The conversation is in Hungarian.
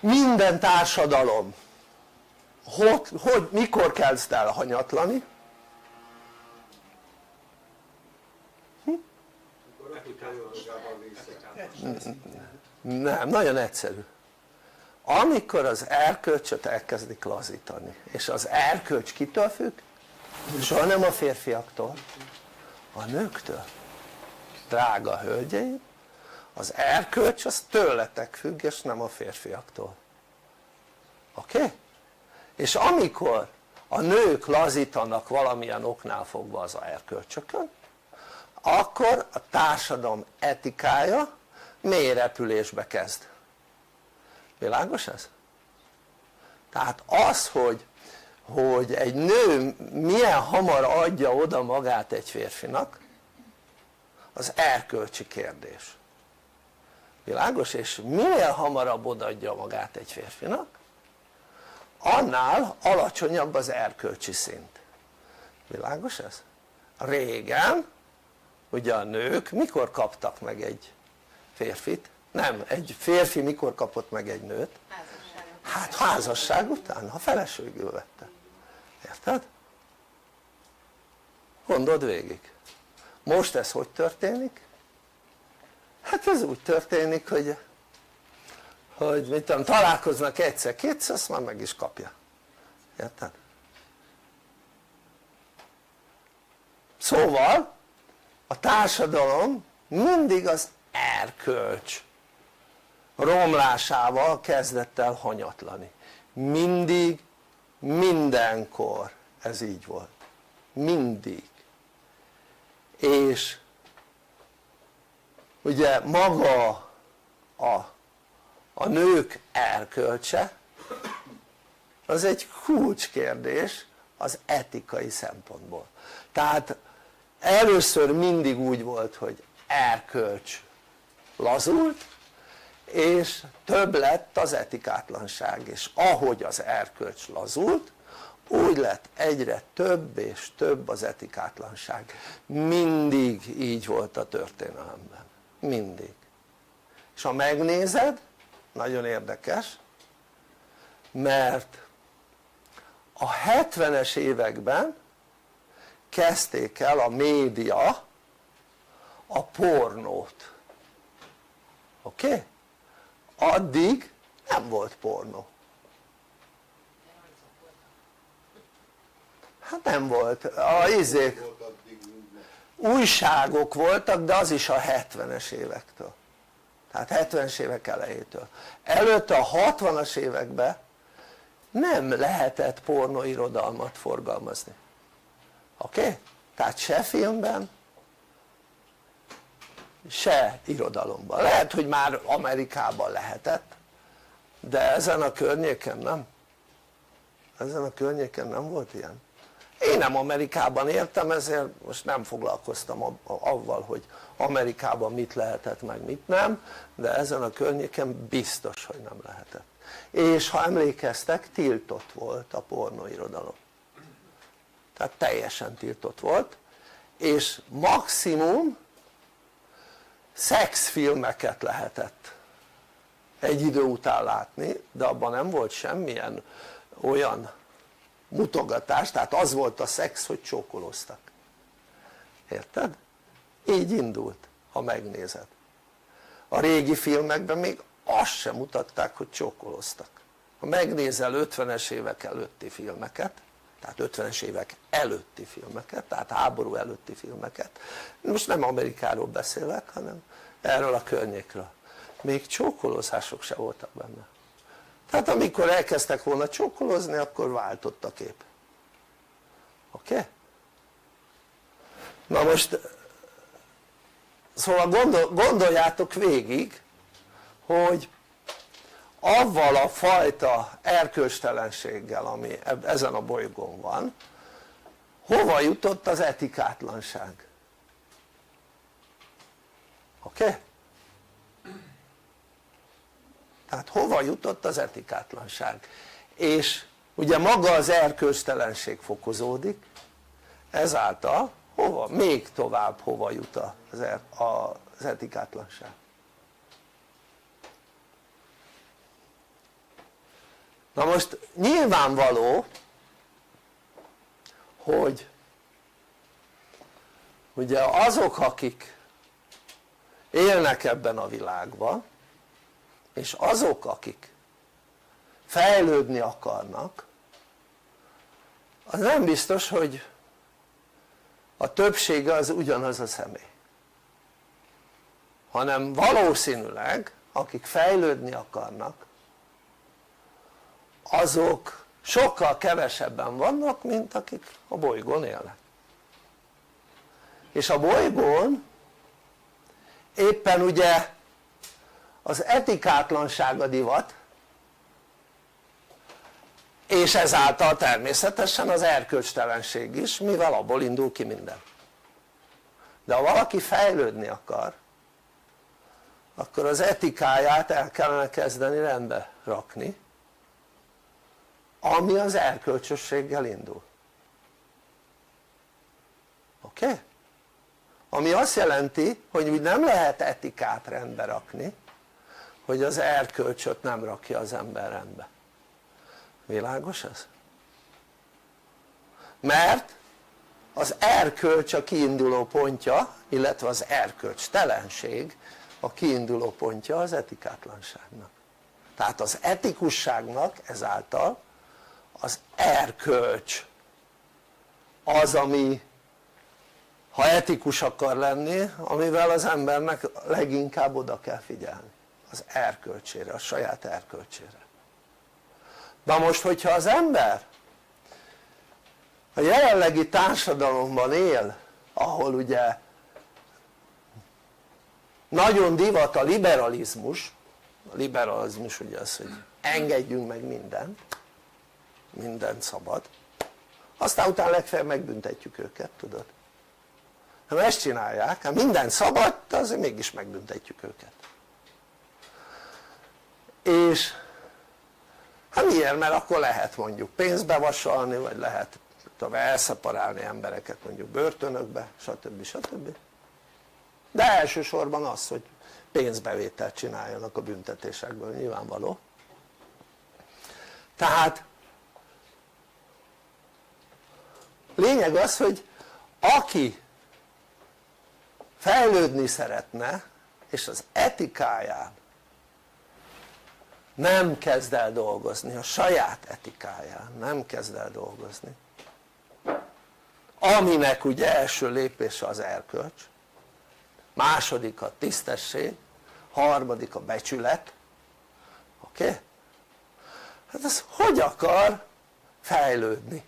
minden társadalom mikor kezd el hanyatlani? Nem, nagyon egyszerű. Amikor az erkölcsöt elkezdik lazítani, és az erkölcs kitől függ? Soha nem a férfiaktól, a nőktől. Drága hölgyeim, az erkölcs az tőletek függ, és nem a férfiaktól. Oké? És amikor a nők lazítanak valamilyen oknál fogva az erkölcsökön, akkor a társadalom etikája mélyrepülésbe kezd. Világos ez? Tehát az, hogy egy nő milyen hamar adja oda magát egy férfinak, az erkölcsi kérdés. Világos? És minél hamarabb odaadja magát egy férfinak, annál alacsonyabb az erkölcsi szint. Világos ez? Régen ugye a nők mikor kaptak meg egy férfit? Nem, egy férfi mikor kapott meg egy nőt? Hát házasság után, ha feleségül vette. Érted? Gondold végig. Most ez hogy történik? Hát ez úgy történik, hogy mit tudom, találkoznak egyszer-kétszer, azt már meg is kapja. Érted? Szóval a társadalom mindig az erkölcs romlásával kezdett el hanyatlani. Mindig, mindenkor ez így volt. Mindig. És ugye maga a nők erkölcse az egy kulcskérdés az etikai szempontból. Tehát először mindig úgy volt, hogy erkölcs lazult, és több lett az etikátlanság, és ahogy az erkölcs lazult, úgy lett egyre több és több az etikátlanság. Mindig így volt a történelemben, mindig. És ha megnézed, nagyon érdekes, mert a 70-es években kezdték el a média a pornót. Oké? Addig nem volt pornó. Hát nem volt. Újságok voltak, de az is a 70-es évektől. Tehát 70-es évek elejétől. Előtte a 60-as években nem lehetett pornóirodalmat forgalmazni. Oké? Tehát se filmben, se irodalomban. Lehet, hogy már Amerikában lehetett, de ezen a környéken nem. Ezen a környéken nem volt ilyen. Én nem Amerikában éltem, ezért most nem foglalkoztam avval, hogy Amerikában mit lehetett, meg mit nem, de ezen a környéken biztos, hogy nem lehetett. És ha emlékeztek, tiltott volt a pornóirodalom. Tehát teljesen tiltott volt, és maximum szexfilmeket lehetett egy idő után látni, de abban nem volt semmilyen olyan mutogatás, tehát az volt a szex, hogy csókoloztak. Érted? Így indult, ha megnézed. A régi filmekben még azt sem mutatták, hogy csókoloztak. Ha megnézel 50-es évek előtti filmeket, tehát 50-es évek előtti filmeket, tehát háború előtti filmeket, most nem Amerikáról beszélek, hanem erről a környékről, még csókolózások se voltak benne. Tehát amikor elkezdtek volna csókolózni, akkor váltott a kép. Oké? Na most szóval gondoljátok végig, hogy avval a fajta erkölcstelenséggel, ami ezen a bolygón van, hova jutott az etikátlanság? Oké? Tehát hova jutott az etikátlanság? És ugye maga az erkölcstelenség fokozódik, ezáltal hova? Még tovább hova jut az etikátlanság? Na most nyilvánvaló, hogy ugye azok, akik élnek ebben a világban, és azok, akik fejlődni akarnak, az nem biztos, hogy a többsége az ugyanaz a személy, hanem valószínűleg akik fejlődni akarnak azok sokkal kevesebben vannak, mint akik a bolygón élnek. És a bolygón éppen ugye az etikátlanság a divat, és ezáltal természetesen az erkölcstelenség is, mivel abból indul ki minden. De ha valaki fejlődni akar, akkor az etikáját el kellene kezdeni rendbe rakni, ami az erkölcsösséggel indul. Oké? Okay? Ami azt jelenti, hogy úgy nem lehet etikát rendbe rakni, hogy az erkölcsöt nem rakja az ember rendbe. Világos ez? Mert az erkölcs a kiinduló pontja, illetve az erkölcstelenség a kiinduló pontja az etikátlanságnak. Tehát az etikusságnak ezáltal az erkölcs az, ami ha etikus akar lenni, amivel az embernek leginkább oda kell figyelni, az erkölcsére, a saját erkölcsére. Na most, hogyha az ember a jelenlegi társadalomban él, ahol ugye nagyon divat a liberalizmus ugye az, hogy engedjünk meg mindent szabad, aztán utána legfeljebb megbüntetjük őket, tudod? Ha ezt csinálják, hát minden szabad, de azért mégis megbüntetjük őket. És hát miért? Mert akkor lehet mondjuk pénzbe vasalni, vagy lehet elszeparálni embereket mondjuk börtönökbe, stb. De elsősorban az, hogy pénzbevételt csináljanak a büntetésekből, nyilvánvaló. Tehát lényeg az, hogy aki fejlődni szeretne és az etikáján nem kezd el dolgozni, a saját etikáján nem kezd el dolgozni, aminek ugye első lépése az erkölcs, második a tisztesség, harmadik a becsület, oké? Hát ez hogy akar fejlődni?